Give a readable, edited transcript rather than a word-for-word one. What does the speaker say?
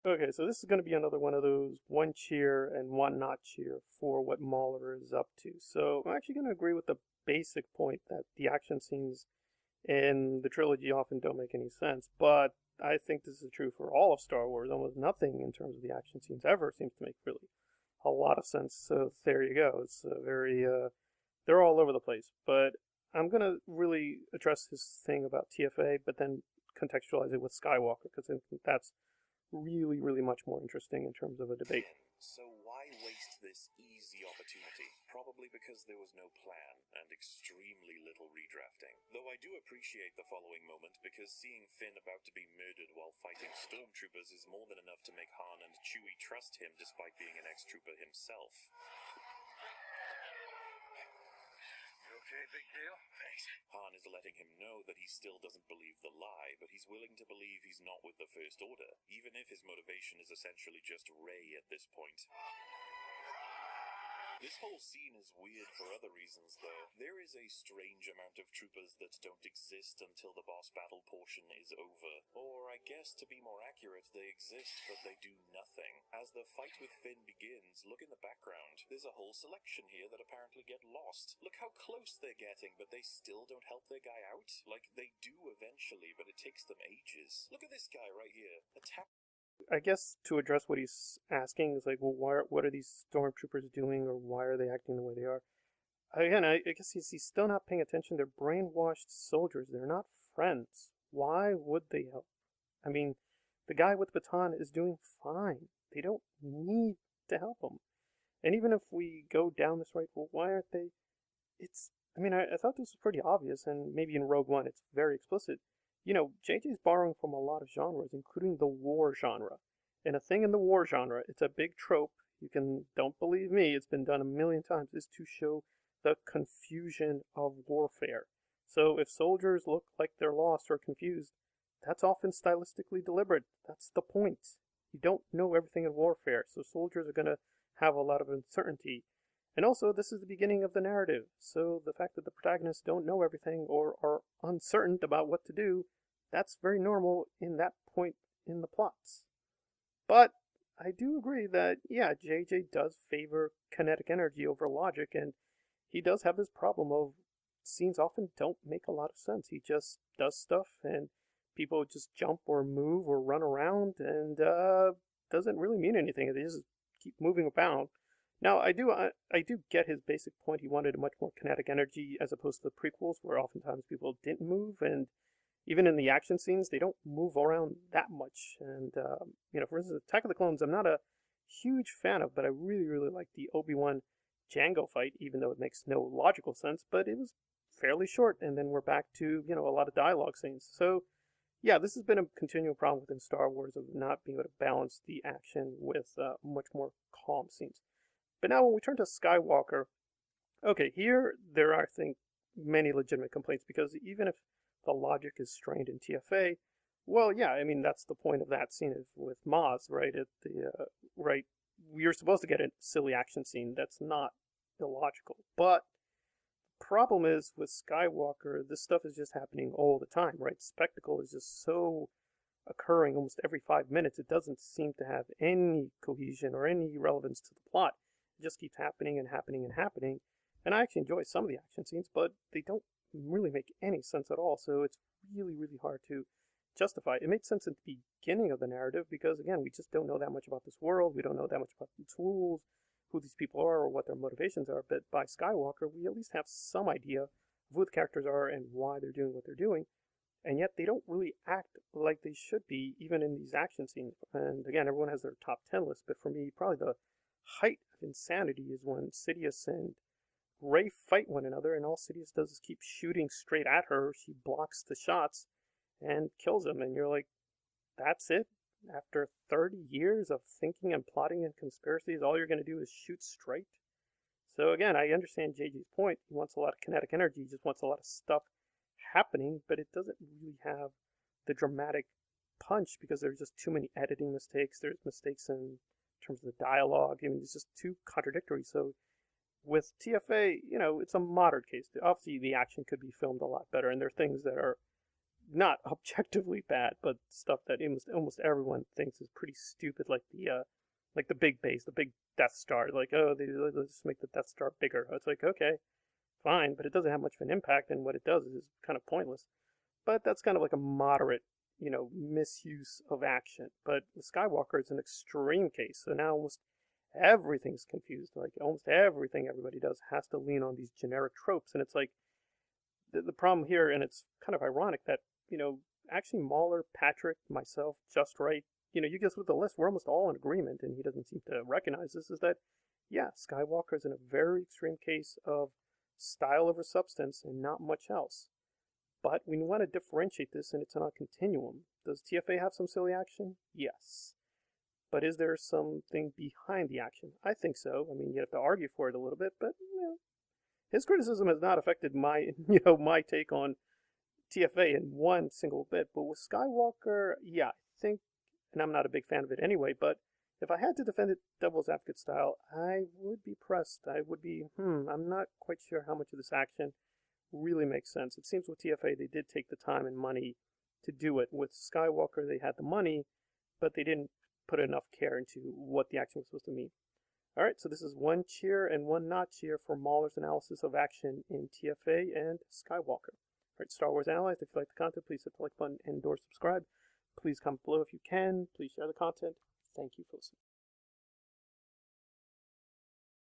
Okay, so this is going to be another one of those one cheer and one not cheer for what Mauler is up to. So I'm actually going to agree with the basic point that the action scenes in the trilogy often don't make any sense, but I think this is true for all of Star Wars. Almost nothing in terms of the action scenes ever seems to make really a lot of sense. So there you go. It's they're all over the place. But I'm going to really address this thing about TFA, but then contextualize it with Skywalker because I think that's really much more interesting in terms of a debate. So why waste this easy opportunity? Probably because there was no plan and extremely little redrafting. Though I do appreciate the following moment because seeing Finn about to be murdered while fighting stormtroopers is more than enough to make Han and Chewie trust him despite being an ex-trooper himself. Okay, big deal? Thanks. Han is letting him know that he still doesn't believe the lie, but he's willing to believe he's not with the First Order, even if his motivation is essentially just Rey at this point. This whole scene is weird for other reasons, though. There is a strange amount of troopers that don't exist until the boss battle portion is over. Or, I guess, to be more accurate, they exist, but they do nothing. As the fight with Finn begins, look in the background. There's a whole selection here that apparently get lost. Look how close they're getting, but they still don't help their guy out? Like, they do eventually, but it takes them ages. Look at this guy right here. Attack. I guess to address what he's asking is like, well, what are these stormtroopers doing, or why are they acting the way they are? Again, I guess he's still not paying attention. They're brainwashed soldiers. They're not friends. Why would they help? I mean, the guy with the baton is doing fine. They don't need to help him. And even if we go down this right, well, why aren't they? I mean, I thought this was pretty obvious, and maybe in Rogue One it's very explicit. You know, JJ's borrowing from a lot of genres, including the war genre. And a thing in the war genre, it's a big trope. Don't believe me, it's been done a million times, is to show the confusion of warfare. So if soldiers look like they're lost or confused, that's often stylistically deliberate. That's the point. You don't know everything in warfare, so soldiers are going to have a lot of uncertainty. And also, this is the beginning of the narrative, so the fact that the protagonists don't know everything or are uncertain about what to do, that's very normal in that point in the plots. But I do agree that, yeah, JJ does favor kinetic energy over logic, and he does have this problem of scenes often don't make a lot of sense. He just does stuff, and people just jump or move or run around, and doesn't really mean anything. They just keep moving about. Now, I do get his basic point. He wanted a much more kinetic energy as opposed to the prequels, where oftentimes people didn't move, and even in the action scenes, they don't move around that much. And for instance, Attack of the Clones, I'm not a huge fan of, but I really like the Obi-Wan Django fight, even though it makes no logical sense. But it was fairly short, and then we're back to a lot of dialogue scenes. So yeah, this has been a continual problem within Star Wars of not being able to balance the action with much more calm scenes. But now when we turn to Skywalker, okay, here there are, I think, many legitimate complaints because even if the logic is strained in TFA, well, yeah, I mean that's the point of that scene with Maz, right? At the right, you're supposed to get a silly action scene that's not illogical, but the problem is with Skywalker, this stuff is just happening all the time, right? Spectacle is just so occurring almost every 5 minutes. It doesn't seem to have any cohesion or any relevance to the plot. It just keeps happening and happening and happening. And I actually enjoy some of the action scenes, but they don't really make any sense at all. So it's really hard to justify. It made sense at the beginning of the narrative because, again, we just don't know that much about this world. We don't know that much about its rules, who these people are, or what their motivations are. But by Skywalker, we at least have some idea of who the characters are and why they're doing what they're doing. And yet they don't really act like they should be, even in these action scenes. And again, everyone has their top 10 list, but for me, probably the height of insanity is when Sidious and Rey fight one another, and all Sidious does is keep shooting straight at her. She blocks the shots and kills him, and you're like, that's it? After 30 years of thinking and plotting and conspiracies, all you're going to do is shoot straight? So again, I understand JJ's point. He wants a lot of kinetic energy. He just wants a lot of stuff happening, but it doesn't really have the dramatic punch because there's just too many editing mistakes. There's mistakes in terms of the dialogue. I mean, it's just too contradictory. So with TFA, it's a moderate case. Obviously, the action could be filmed a lot better, and there are things that are not objectively bad, but stuff that almost everyone thinks is pretty stupid, like the big base, the big Death Star. Like, oh, let's just make the Death Star bigger. It's like, okay, fine, but it doesn't have much of an impact, and what it does is kind of pointless. But that's kind of like a moderate, misuse of action. But the Skywalker is an extreme case, so now almost everything's confused. Like almost everything everybody does has to lean on these generic tropes, and it's like the problem here, and it's kind of ironic that actually Mauler, Patrick, myself, Just Right, you guys with the list, we're almost all in agreement, and he doesn't seem to recognize this. Is that yeah, Skywalker is in a very extreme case of style over substance and not much else. But we want to differentiate this, and it's on a continuum. Does TFA have some silly action? Yes. But is there something behind the action? I think so. I mean, you have to argue for it a little bit, but his criticism has not affected my, my take on TFA in one single bit. But with Skywalker, yeah, I think, and I'm not a big fan of it anyway, but if I had to defend it devil's advocate style, I would be pressed. I would be, I'm not quite sure how much of this action really makes sense. It seems with TFA, they did take the time and money to do it. With Skywalker, they had the money, but they didn't put enough care into what the action was supposed to mean. All right, so this is one cheer and one not cheer for Mauler's analysis of action in TFA and Skywalker. All right, Star Wars Analyzed. If you like the content, please hit the like button and or subscribe. Please comment below if you can. Please share the content. Thank you for listening.